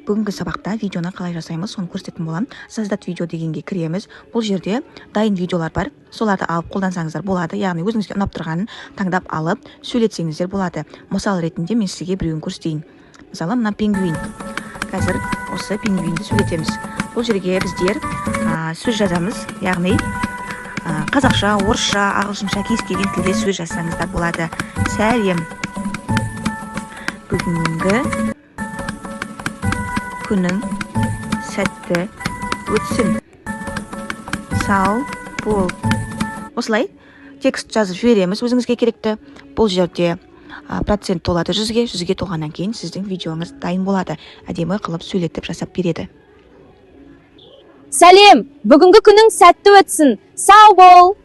Бүгінгі сабақта видеоны қалай жасаймыз, соны көрсететін боламын. Создать видео дегенге кіреміз. Бұл жерде дайын видеолар бар. Соларды алып қолдансаңыздар болады. Яғни өзіңізге ұнап тұрғанын таңдап алып, сөйлетсеңіздер болады. Мысал ретінде мен сізге біреуін көрсетейін. Мысалы, мына пингвин. Қазір осы пингвинді сөйлетеміз. Бұл жерге біздер сөз жазамыз. Яғни қазақша, орысша, ағылшынша кез келген тілде сөз жазсаңыздар болады. Сәлем. Бүгінгі күнің сәтті өтсін. Сау бол. Осылай текст жазып жібереміз өзіңізге керекті. Бұл жерде процент толады 100-ге, 100-ге толғаннан кейін сіздің видеоңыз дайын болады. Әдемі қылып сөйлетіп жасап береді. Сәлем, бүгінгі күнің сәтті өтсін. Сау бол.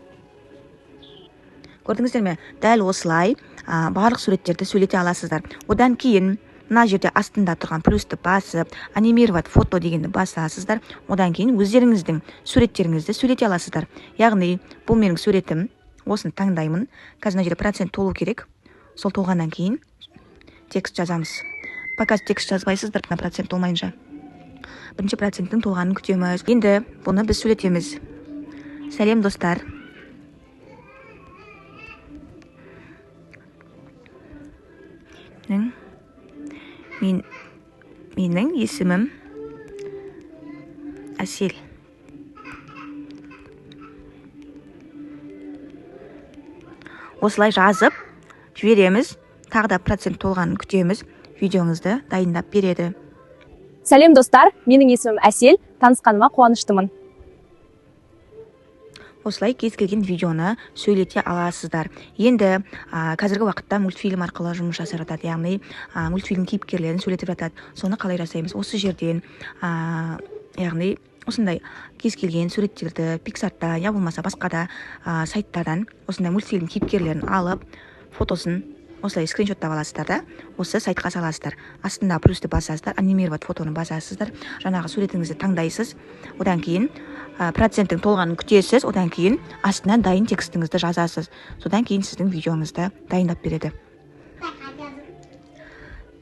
Көрдіңіздер ме? Дәл осылай барлық суреттерді сөйлете аласыздар. Одан кейін мына жерде астында тұрған плюсті басып, анимировать фото дегенді басасыздар. Одан кейін өздеріңіздің суреттеріңізді сөйлете аласыздар. Яғни, бұл менің суретім. Осыны таңдаймын. Қазір мына жерде процент толу керек. Сол толғаннан кейін текст жазамыз. Пока текст жазбайсыздар, мына процент толмайынша. Бірінші проценттің толғанын күтеміз. Енді бұны біз сөйлетеміз. Сәлем достар. Менің есімім Әсел. Осылай жазып жібереміз. Тағы да процент толғанын күтеміз. Видеоңызды дайындап береді. Сәлем достар, менің есімім Әсел, танысқаныма қуаныштымын. Осылай кез келген видеоны сөйлете аласыздар. Енді қазіргі уақытта мультфильм арқылы жұмыс жасап жатады. Яғни мультфильм кейіпкерлерін сөйлетіп жатады. Соны қалай жасаймыз? Осы жерден яғни осындай кез келген суреттерді Pixar'та, я болмаса басқа да сайттардан осындай мультфильм кейіпкерлерін алып, фотосын осылай скриншоттап аласыздар да, осы сайтқа саласыздар. Астында плюсті басасыздар, анимировать фотоны басасыздар, жаңағы суретіңізді таңдайсыз. Одан кейін проценттің толғанын күтесіз, одан кейін астына дайын текстіңізді жазасыз. Содан кейін сіздің видеоңызды дайындап береді.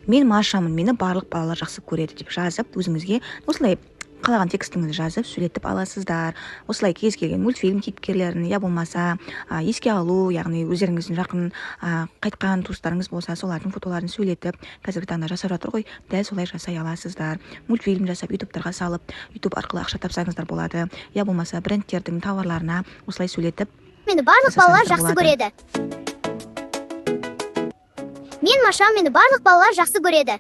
Мен Машамын, мені барлық балалар жақсы көреді деп жазып, өзіңізге осылай қалаған текстіңізді жазып, сөйлетіп аласыздар. Осылай кез келген мультфильм кейіпкерлерін, я болмаса еске алу, яғни өздеріңіздің жақын қайтқан туыстарыңыз болса, солардың фотоларын сөйлетіп, қазіргі таңда жасап жатыр ғой, дәл солай жасай аласыздар. Мультфильм жасап, ютубтарға салып, ютуб арқылы ақша тапсаңыздар болады. Я болмаса брендтердің тауарларына осылай сөйлетіп. Мені барлық балалар жақсы көреді. Мен Машам, мені барлық балалар жақсы көреді.